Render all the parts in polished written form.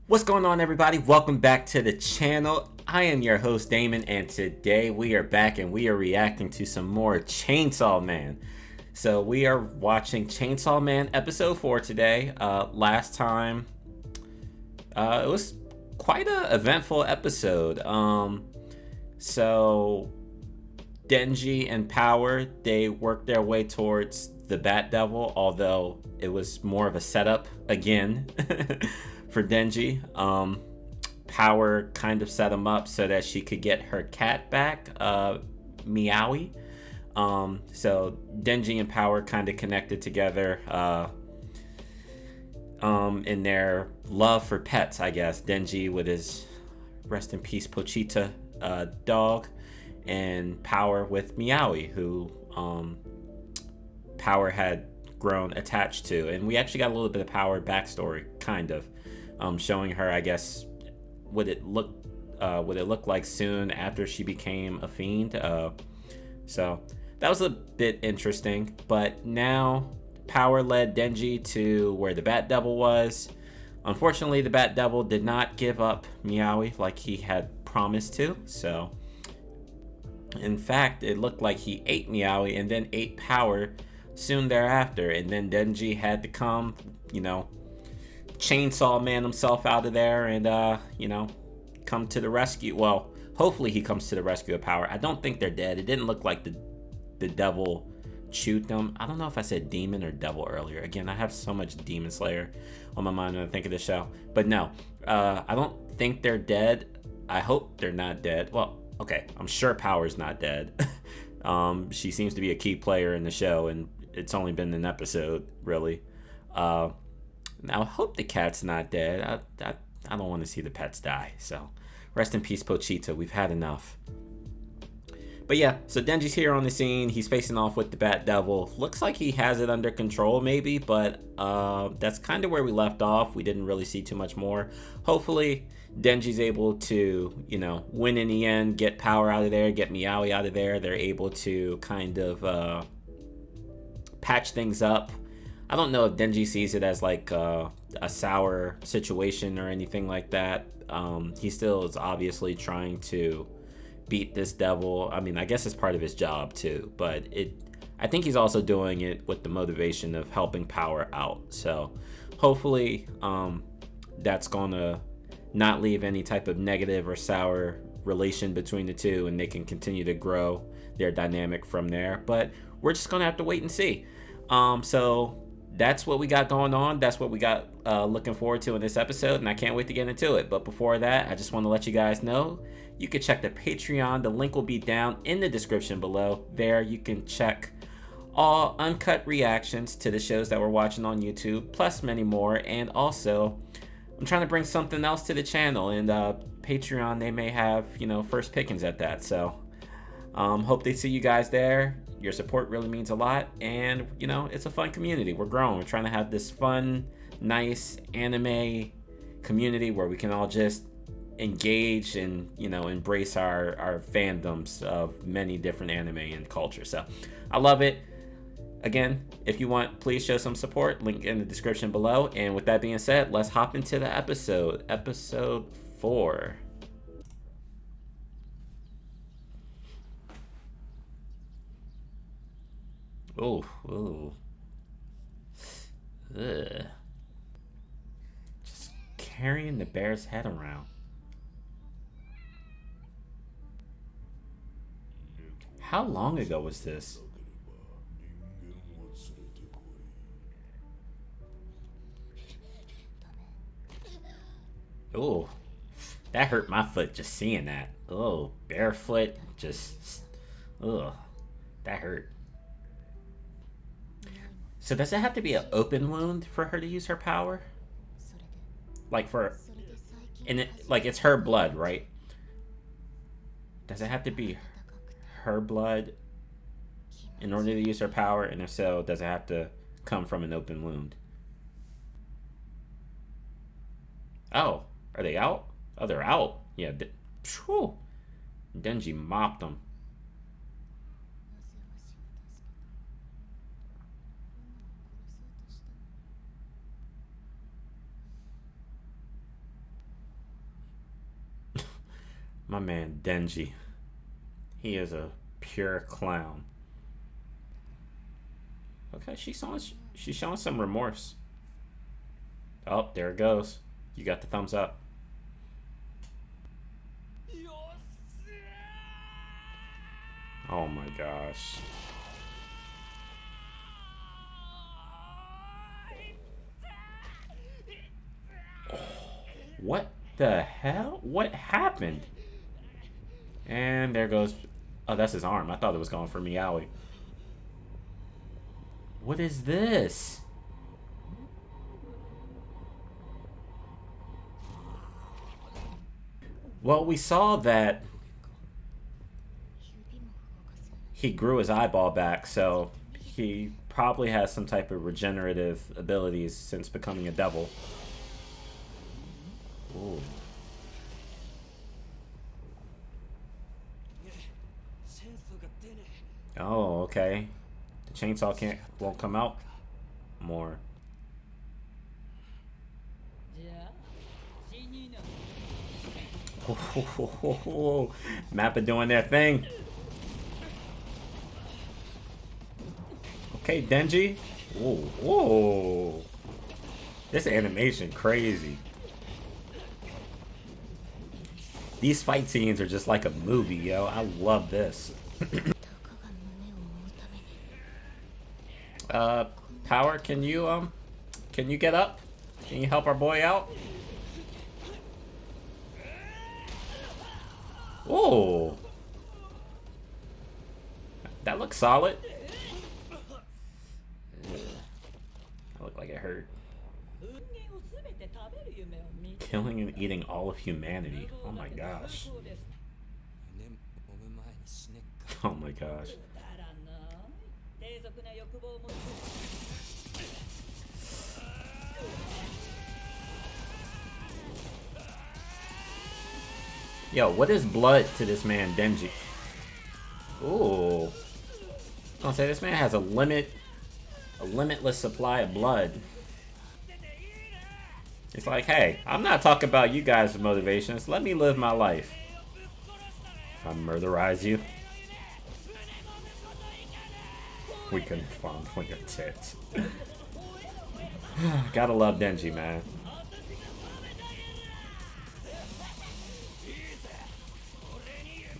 What's going on, everybody? Welcome back to the channel. I am your host, Damon, and today we are back and we are reacting to some more Chainsaw Man. So we are watching Chainsaw Man episode 4 today. Last time, it was quite a eventful episode. So Denji and Power, they worked their way towards the Bat Devil, although it was more of a setup again for Denji. Power kind of set him up so that she could get her cat back, Meowie. So Denji and Power kind of connected together in their love for pets, I guess. Denji with his rest in peace Pochita dog, and Power with Meowie, who Power had grown attached to. And we actually got a little bit of Power backstory, kind of, showing her, I guess, what it looked like soon after she became a fiend. So that was a bit interesting. But now Power led Denji to where the Bat Devil was. Unfortunately, the Bat Devil did not give up Meowie like he had promised to. So in fact, it looked like he ate Meowie and then ate Power soon thereafter. And then Denji had to come, Chainsaw Man himself out of there and, come to the rescue. Well, hopefully he comes to the rescue of Power. I don't think they're dead. It didn't look like the devil chewed them. I don't know if I said demon or devil earlier. Again, I have so much Demon Slayer on my mind when I think of this show. But no, I don't think they're dead. I hope they're not dead. Well, okay, I'm sure Power's not dead. She seems to be a key player in the show, and it's only been an episode, really. Now, I hope the cat's not dead. I don't want to see the pets die. So, rest in peace, Pochita. We've had enough. But yeah, so Denji's here on the scene. He's facing off with the Bat Devil. Looks like he has it under control, maybe, but that's kind of where we left off. We didn't really see too much more. Hopefully, Denji's able to, win in the end, get Power out of there, get Meowie out of there. They're able to kind of patch things up. I don't know if Denji sees it as like a sour situation or anything like that. He still is obviously trying to beat this devil. I mean, I guess it's part of his job too, but I think he's also doing it with the motivation of helping Power out. So hopefully that's gonna not leave any type of negative or sour relation between the two, and they can continue to grow their dynamic from there. But we're just gonna have to wait and see. So that's what we got going on. That's what we got looking forward to in this episode, and I can't wait to get into it. But before that, I just want to let you guys know you can check the Patreon. The link will be down in the description below. There you can check all uncut reactions to the shows that we're watching on YouTube, plus many more. And also, I'm trying to bring something else to the channel, and Patreon, they may have, first pickings at that. So hope they see you guys there. Your support really means a lot, and it's a fun community. We're growing. We're trying to have this fun, nice anime community where we can all just engage and embrace our fandoms of many different anime and culture. So I love it. Again, if you want, please show some support. Link in the description below. And with that being said, let's hop into the episode 4. Ooh. Ugh. Just carrying the bear's head around. How long ago was this? Ooh. That hurt my foot just seeing that. Oh, barefoot. Just. Ugh. That hurt. So does it have to be an open wound for her to use her power? Like it's her blood, right? Does it have to be her blood in order to use her power? And if so, does it have to come from an open wound? Oh, are they out? Oh, they're out. Yeah. Phew. Denji mopped them. My man Denji. He is a pure clown. Okay, she's showing some remorse. Oh, there it goes. You got the thumbs up. Oh my gosh. What the hell? What happened? And there goes... Oh, that's his arm. I thought it was going for Meowie. What is this? Well, we saw that he grew his eyeball back, so he probably has some type of regenerative abilities since becoming a devil. Ooh. Oh, okay. The chainsaw won't come out more. Mappa doing their thing. Okay, Denji. Whoa, whoa. This animation crazy. These fight scenes are just like a movie, yo. I love this. Power, can you get up? Can you help our boy out? Whoa. That looks solid. That looked like it hurt. Killing and eating all of humanity. Oh my gosh. Oh my gosh. Yo, what is blood to this man, Denji? Ooh. I'll say this man has a limitless supply of blood. It's like, hey, I'm not talking about you guys' motivations. Let me live my life. If I murderize you, we can fondle your tits. Gotta love Denji, man.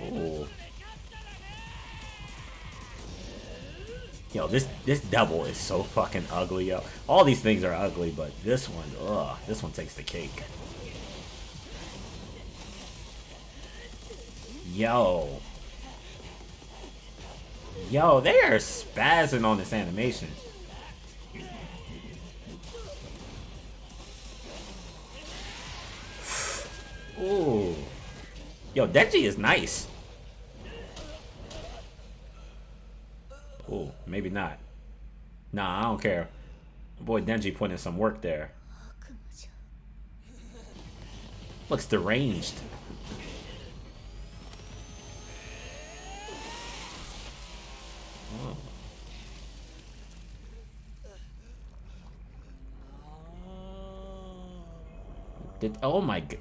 Ooh. Yo, this devil is so fucking ugly, yo. All these things are ugly, but this one, ugh, this one takes the cake. Yo. Yo, they are spazzing on this animation. Ooh. Yo, Denji is nice. Ooh, maybe not. Nah, I don't care. Boy, Denji put in some work there. Looks deranged. Oh.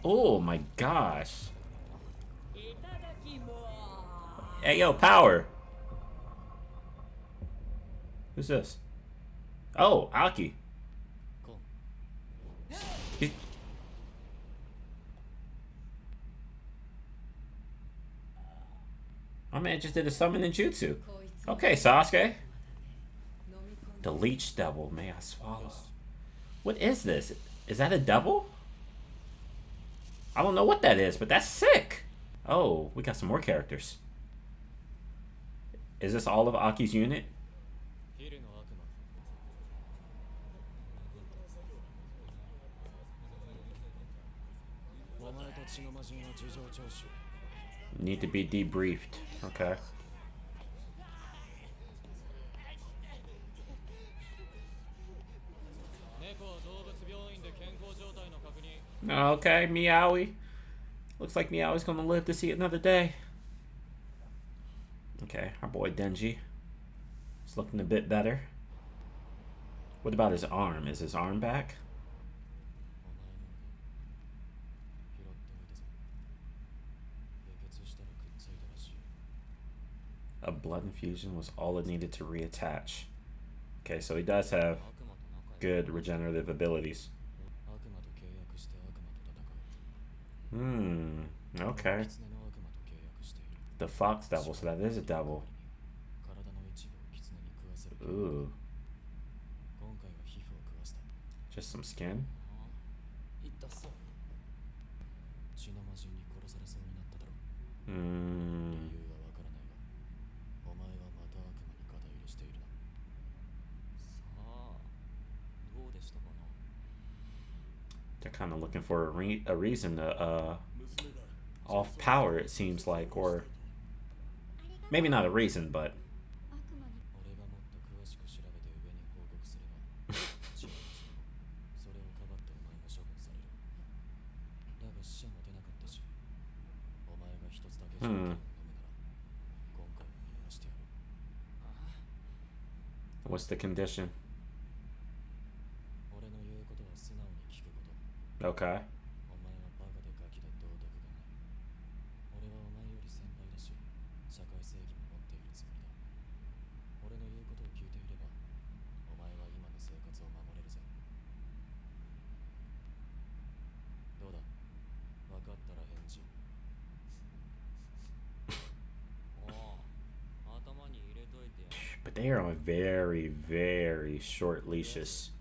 Oh my gosh. Hey, yo, Power. Who's this? Oh, Aki. My man just did a summon ninjutsu. Okay, Sasuke. The leech devil, may I swallow. What is this? Is that a devil? I don't know what that is, but that's sick. Oh, we got some more characters. Is this all of Aki's unit? Need to be debriefed. Okay. Okay, Meowie. Looks like Meowie's gonna live to see another day. Okay, our boy Denji. He's looking a bit better. What about his arm? Is his arm back? A blood infusion was all it needed to reattach. Okay, so he does have good regenerative abilities. Okay. The fox devil, so that is a devil. Ooh. Just some skin? They're kind of looking for a reason to off power, it seems like, or maybe not a reason, but what's the condition? Okay. But they are on very, very short leashes.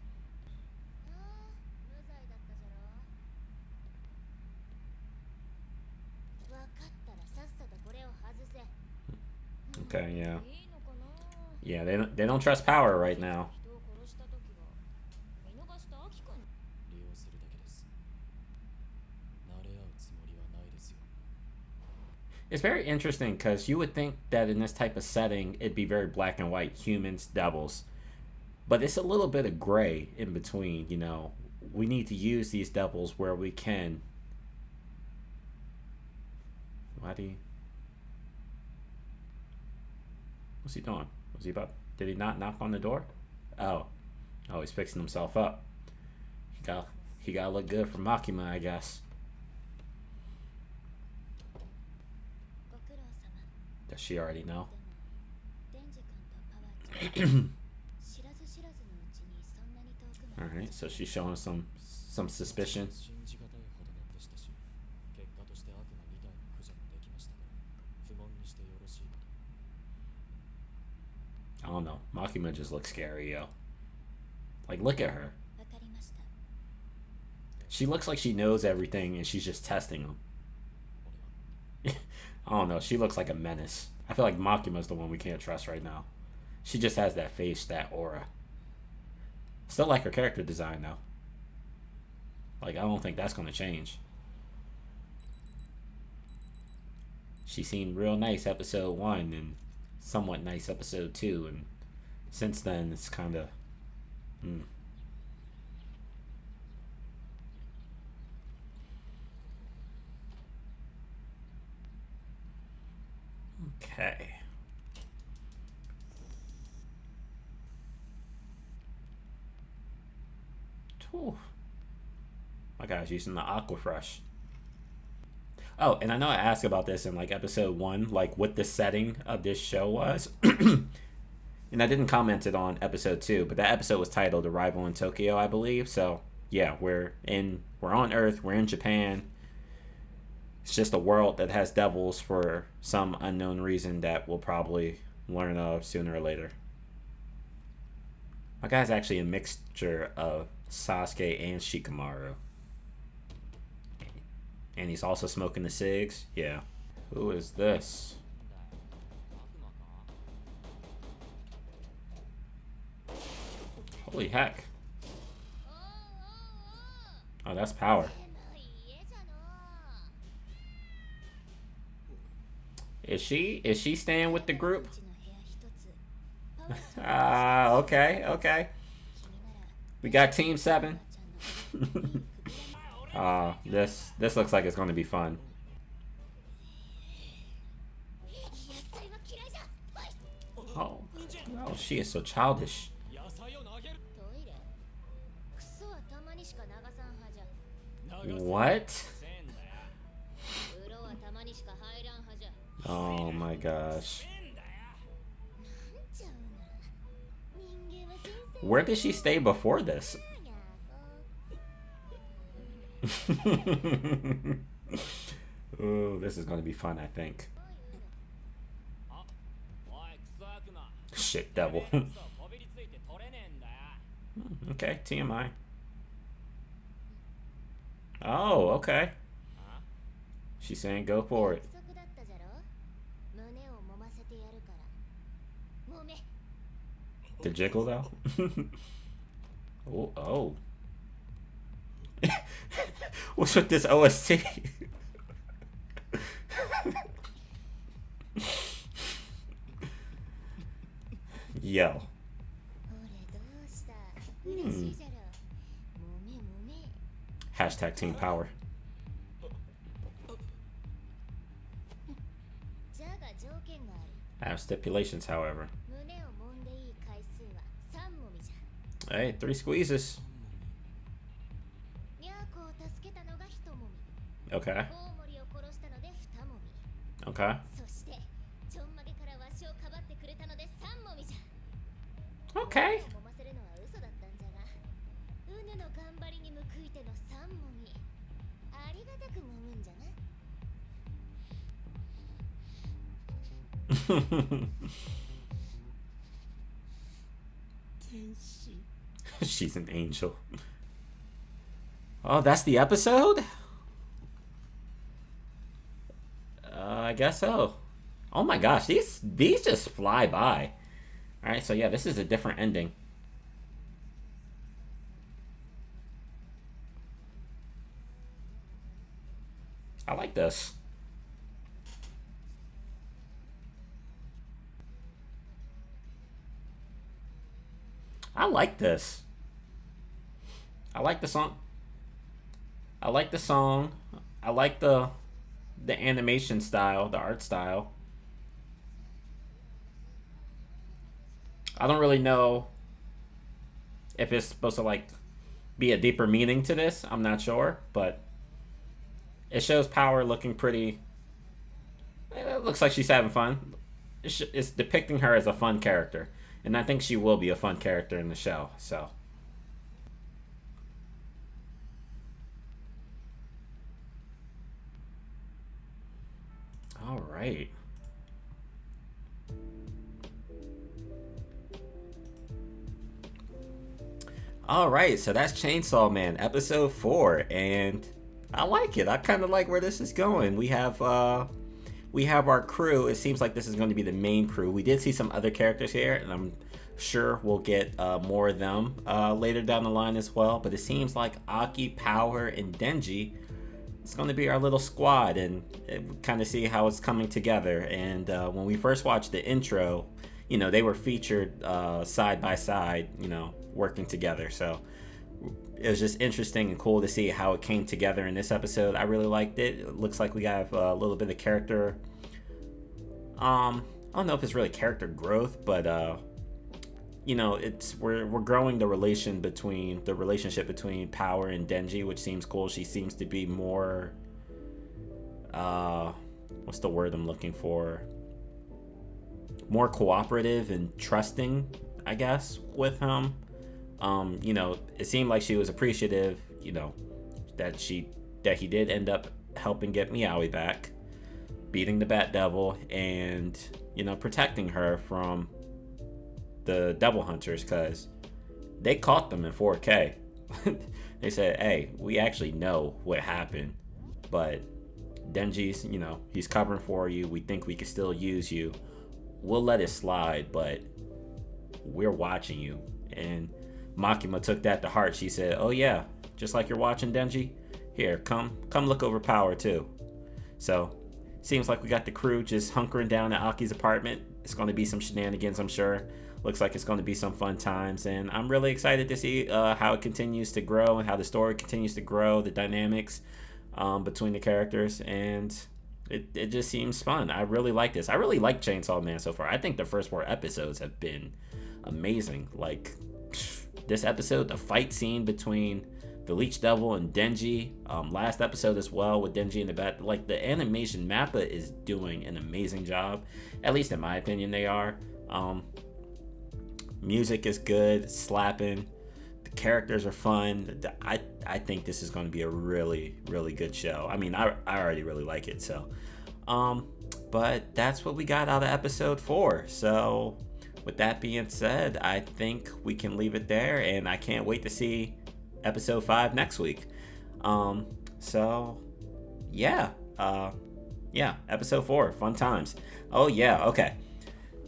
Okay, yeah. Yeah, they don't trust power right now. It's very interesting because you would think that in this type of setting it'd be very black and white, humans, devils. But it's a little bit of gray in between, you know. We need to use these devils where we can. Why do you... What's he doing? Was he about... Did he not knock on the door? Oh. Oh, he's fixing himself up. He got to look good for Makima, I guess. Does she already know? Alright, so she's showing some suspicion. I don't know. Makima just looks scary, yo. Like, look at her. She looks like she knows everything and she's just testing them. I don't know. She looks like a menace. I feel like Makima's the one we can't trust right now. She just has that face, that aura. Still like her character design, though. Like, I don't think that's going to change. She seemed real nice episode 1 and somewhat nice episode 2. And since then, it's kind of... Okay. Whew. My guy's using the Aquafresh. Oh, and I know I asked about this in like episode 1, like what the setting of this show was. And I didn't comment it on episode 2, but that episode was titled Arrival in Tokyo, I believe. So yeah, we're on Earth, we're in Japan. It's just a world that has devils for some unknown reason that we'll probably learn of sooner or later. My guy's actually a mixture of Sasuke and Shikamaru. And he's also smoking the cigs. Yeah. Who is this? Holy heck. Oh, that's power. Is she staying with the group? Okay. We got Team 7. This looks like it's going to be fun. Oh, she is so childish. What? Oh my gosh. Where did she stay before this? Oh, this is going to be fun, I think. Shit, devil. Okay, TMI. Oh, okay. She's saying go for it. The jiggle though? Oh, oh. What's with this OST? Yo. Hashtag team power. I have stipulations, however. Hey, 3 squeezes. Okay. Okay. Okay. She's an angel. Oh, that's the episode? I guess so. Oh my gosh, these just fly by. Alright, so yeah, this is a different ending. I like this. I like this. I like the song. I like the song. I like the animation style, the art style. I don't really know if it's supposed to like be a deeper meaning to this. I'm not sure, but it shows Power looking pretty. It looks like she's having fun. It's depicting her as a fun character, and I think she will be a fun character in the show. So. All right. All right, so that's Chainsaw Man episode 4, and I like it. I kind of like where this is going. We have our crew. It seems like this is going to be the main crew. We did see some other characters here, and I'm sure we'll get more of them later down the line as well. But it seems like Aki, Power, and Denji, it's going to be our little squad, and kind of see how it's coming together. And when we first watched the intro, you know, they were featured side by side, you know, working together. So it was just interesting and cool to see how it came together in this episode. I really liked it. It looks like we have a little bit of character. I don't know if it's really character growth, but you know, we're growing the relationship between Power and Denji, which seems cool. She seems to be more what's the word I'm looking for? More cooperative and trusting, I guess, with him. You know, it seemed like she was appreciative, you know, that he did end up helping get Meowie back, beating the Bat Devil, and, you know, protecting her from the Devil Hunters, because they caught them in 4K. They said, hey, we actually know what happened, but Denji's, you know, he's covering for you. We think we can still use you. We'll let it slide, but we're watching you. And Makima took that to heart. She said, oh yeah, just like you're watching Denji, here, come look over Power too. So seems like we got the crew just hunkering down at Aki's apartment. It's going to be some shenanigans, I'm sure. Looks like it's going to be some fun times, and I'm really excited to see how it continues to grow and how the story continues to grow, the dynamics between the characters, and it just seems fun. I really like this. I really like Chainsaw Man so far. I think the first 4 episodes have been amazing. Like, this episode, the fight scene between the Leech Devil and Denji, last episode as well with Denji and the Bat, like the animation, Mappa is doing an amazing job, at least in my opinion they are. Music is good, it's slapping. The characters are fun. I think this is going to be a really, really good show. I mean, I already really like it. So, but that's what we got out of episode 4. So, with that being said, I think we can leave it there, and I can't wait to see episode 5 next week. So, yeah, episode 4, fun times. Oh yeah, okay.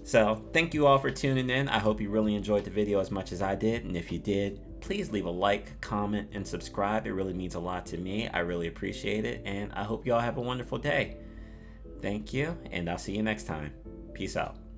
So, thank you all for tuning in. I hope you really enjoyed the video as much as I did, and if you did, please leave a like, comment, and subscribe. It really means a lot to me. I really appreciate it, and I hope you all have a wonderful day. Thank you, and I'll see you next time. Peace out.